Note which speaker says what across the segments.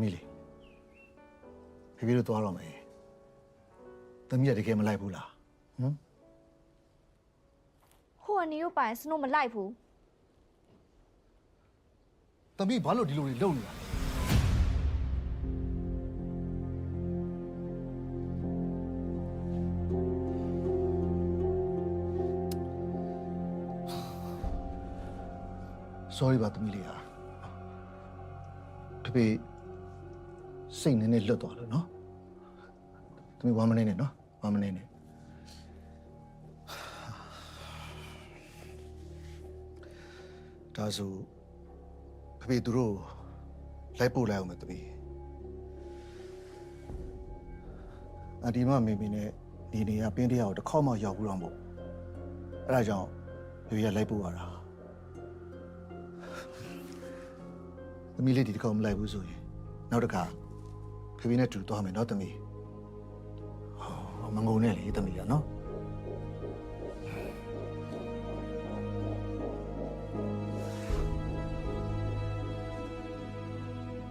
Speaker 1: သမီးလေးဖေဖေတို့သွားတော့မယ်သမီးကတကယ်မလိုက်ဘူးလားဟမ်
Speaker 2: ဟိုကနေတို့ပိုင်စနို့မလိုက်ဘူး
Speaker 1: သမီးဘာလို့ဒီလိုတွေလုပ်နေတာလဲsorry ပါသမီးလေးဟာဖေစိတ်နည်းနည်းလွတ်သွားလို့နော်သမီးဝမ်းမနေနဲ့နော်ဝမ်းမနေနဲ့ဒါဆိုဖေသူတို့လိုက်ပို့လိုက်အောင်မယ်သမီးအဒီမမေမေနဲ့နေနေရပင်းတရားကိုတစ်ခေါက်မှရောက်ဘူးတော့မဟုတ်အဲ့ဒါကြောင့်ဖေကလိုက်ပို့ရတာသမီးလေးဒီတစ်ခေါက်မလိုက်ဘူးဆိုရင်နောက်တစ်ခါဖေနဲ့တူသွားမယ်နော်သမီးဟောမငုံနဲ့လေသမီးကနော်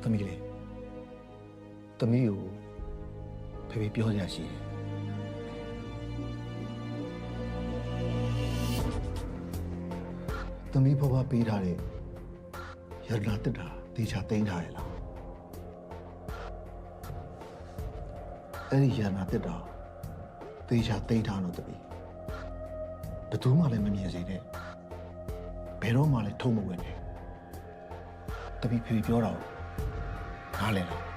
Speaker 1: သမီးလေးသမီးကိုဖေပြောရရှိတယ်သမီးဘဝပေးထားတဲ့ရတနာတက်တာတေချာသိမ်းထားရလားအဲ့ဒီရတနာတက်တာတေချာသိမ်းထားတော့သမီးဘယ်သူမှလည်းမမြင်စေနဲ့ဘယ်တော့မှလည်းထုံးမဝင်နဲ့သမီးဖေပြောတာနားလည်လား